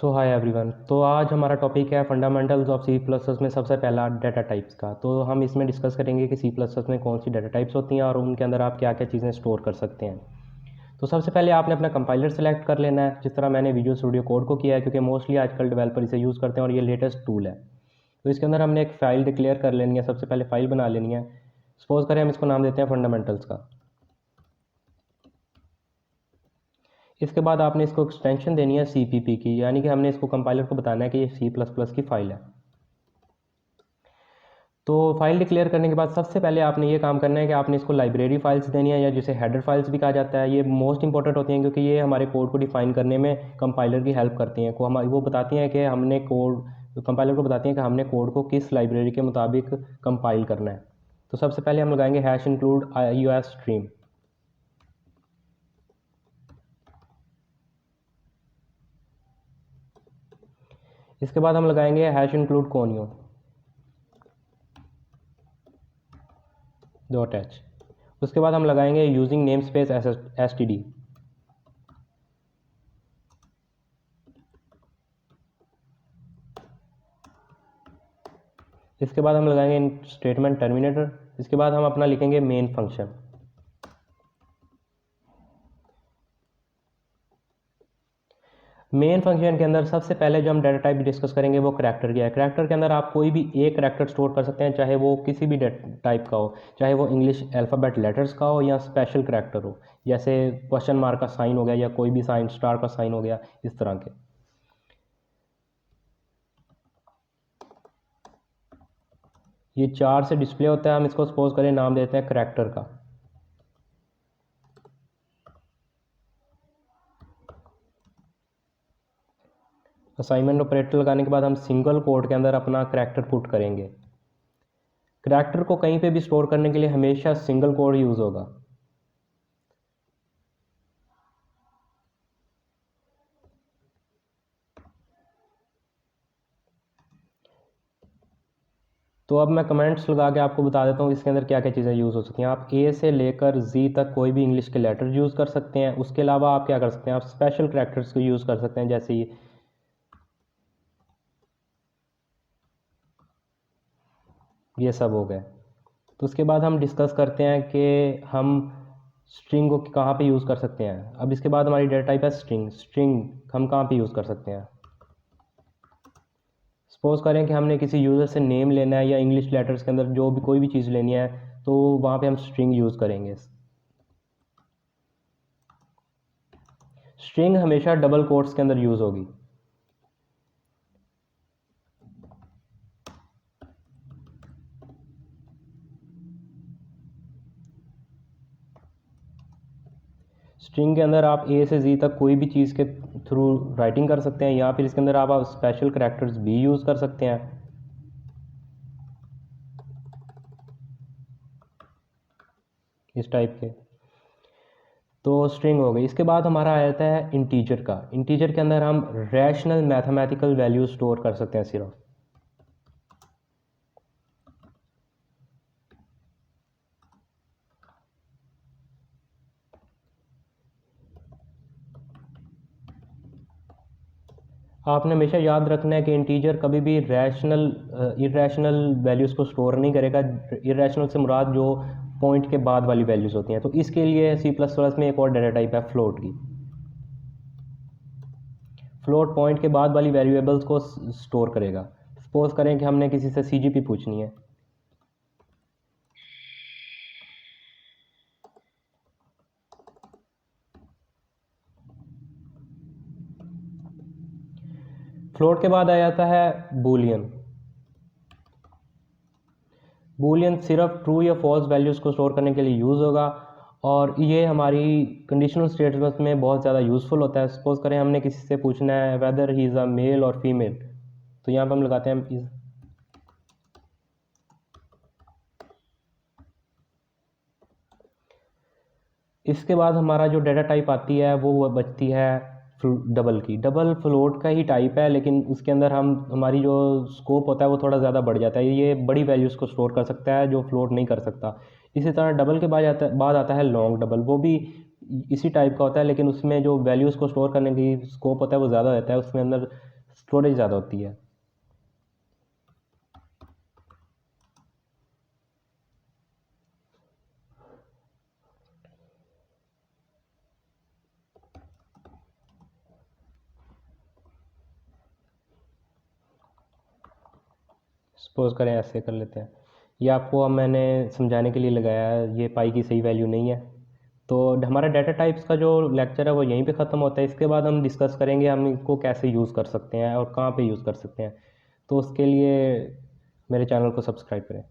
सो hi everyone. तो आज हमारा टॉपिक है fundamentals of C plus plus में सबसे पहला डाटा टाइप्स का। तो हम इसमें डिस्कस करेंगे कि सी प्लस प्लस में कौन सी डाटा टाइप्स होती हैं और उनके अंदर आप क्या क्या चीज़ें स्टोर कर सकते हैं। तो सबसे पहले आपने अपना कंपाइलर सेलेक्ट कर लेना है, जिस तरह मैंने विजुअल स्टूडियो कोड को किया है, क्योंकि मोस्टली आजकल डेवलपर इसे यूज़ करते हैं और ये लेटेस्ट टूल है। तो इसके अंदर हमने एक फ़ाइल डिक्लेयर कर लेनी है, सबसे पहले फ़ाइल बना लेनी है। सपोज़ करें हम इसको नाम देते हैं फंडामेंटल्स का। इसके बाद आपने इसको एक्सटेंशन देनी है CPP की, यानी कि हमने इसको कंपाइलर को बताना है कि ये C++ की फ़ाइल है। तो फाइल डिक्लेयर करने के बाद सबसे पहले आपने ये काम करना है कि आपने इसको लाइब्रेरी फाइल्स देनी है, या जिसे हेडर फाइल्स भी कहा जाता है। ये मोस्ट इंपॉर्टेंट होती हैं क्योंकि ये हमारे कोड को डिफाइन करने में कंपाइलर की हेल्प करती हैं। को हम वो बताती हैं कि हमने कोड कंपाइलर को बताती हैं कि हमने कोड को किस लाइब्रेरी के मुताबिक कंपाइल करना है। तो सबसे पहले हम लगाएंगे #include iOS स्ट्रीम। इसके बाद हम लगाएंगे #include conio .h। उसके बाद हम लगाएंगे यूजिंग नेम स्पेस std। इसके बाद हम लगाएंगे स्टेटमेंट टर्मिनेटर। इसके बाद हम अपना लिखेंगे मेन फंक्शन। मेन फंक्शन के अंदर सबसे पहले जो हम डाटा टाइप डिस्कस करेंगे वो करैक्टर की है। करैक्टर के अंदर आप कोई भी एक करैक्टर स्टोर कर सकते हैं, चाहे वो किसी भी टाइप का हो, चाहे वो इंग्लिश अल्फ़ाबेट लेटर्स का हो या स्पेशल करैक्टर हो, जैसे क्वेश्चन मार्क का साइन हो गया या कोई भी साइन, स्टार का साइन हो गया, इस तरह के। ये 4 से डिस्प्ले होता है। हम इसको सपोज करें नाम देते हैं करैक्टर का। असाइनमेंट ऑपरेटर लगाने के बाद हम सिंगल कोड के अंदर अपना करैक्टर पुट करेंगे। करैक्टर को कहीं पे भी स्टोर करने के लिए हमेशा सिंगल कोड यूज़ होगा। तो अब मैं कमेंट्स लगा के आपको बता देता हूँ इसके अंदर क्या क्या चीज़ें यूज़ हो सकती हैं। आप A से लेकर Z तक कोई भी इंग्लिश के लेटर यूज़ कर सकते हैं। उसके अलावा आप क्या कर सकते हैं, आप स्पेशल करैक्टर्स को यूज़ कर सकते हैं, जैसे ये सब हो गए। तो उसके बाद हम डिस्कस करते हैं कि हम स्ट्रिंग को कहाँ पे यूज़ कर सकते हैं। अब इसके बाद हमारी डेटा टाइप है स्ट्रिंग। स्ट्रिंग हम कहाँ पे यूज़ कर सकते हैं। सपोज करें कि हमने किसी यूज़र से नेम लेना है या इंग्लिश लेटर्स के अंदर जो भी कोई भी चीज़ लेनी है, तो वहाँ पे हम स्ट्रिंग यूज़ करेंगे। स्ट्रिंग हमेशा डबल कोट्स के अंदर यूज़ होगी। स्ट्रिंग के अंदर आप A से Z तक कोई भी चीज़ के थ्रू राइटिंग कर सकते हैं, या फिर इसके अंदर आप स्पेशल करैक्टर्स भी यूज़ कर सकते हैं, इस टाइप के। तो स्ट्रिंग हो गई। इसके बाद हमारा आ जाता है इंटीजर का। इंटीजर के अंदर हम रैशनल मैथमेटिकल वैल्यू स्टोर कर सकते हैं सिर्फ। आपने हमेशा याद रखना है कि इंटीजर कभी भी इरेशनल वैल्यूज़ को स्टोर नहीं करेगा। इरेशनल से मुराद जो पॉइंट के बाद वाली वैल्यूज़ होती हैं। तो इसके लिए C++ में एक और डाटा टाइप है फ्लोट की। फ्लोट पॉइंट के बाद वाली वेरिएबल्स को स्टोर करेगा। सपोज करें कि हमने किसी से CGP पूछनी है। फ्लोट के बाद आ जाता है बूलियन। बूलियन सिर्फ ट्रू या फॉल्स वैल्यूज़ को स्टोर करने के लिए यूज़ होगा, और ये हमारी कंडीशनल स्टेटमेंट में बहुत ज़्यादा यूज़फुल होता है। सपोज करें हमने किसी से पूछना है whether he is a male और फीमेल, तो यहाँ पर हम लगाते हैं इज़। इसके बाद हमारा जो डाटा टाइप आती है वो बचती है डबल की। डबल फ्लोट का ही टाइप है, लेकिन उसके अंदर हमारी जो स्कोप होता है वो थोड़ा ज़्यादा बढ़ जाता है। ये बड़ी वैल्यूज़ को स्टोर कर सकता है जो फ्लोट नहीं कर सकता। इसी तरह डबल के बाद आता है लॉन्ग डबल। वो भी इसी टाइप का होता है, लेकिन उसमें जो वैल्यूज़ को स्टोर करने की स्कोप होता है वो ज़्यादा रहता है। उसमें अंदर स्टोरेज ज़्यादा होती है। सपोज़ करें ऐसे कर लेते हैं, ये आपको अब मैंने समझाने के लिए लगाया है, ये पाई की सही वैल्यू नहीं है। तो हमारा डाटा टाइप्स का जो लेक्चर है वो यहीं पे ख़त्म होता है। इसके बाद हम डिस्कस करेंगे हम इनको कैसे यूज़ कर सकते हैं और कहाँ पे यूज़ कर सकते हैं। तो उसके लिए मेरे चैनल को सब्सक्राइब करें।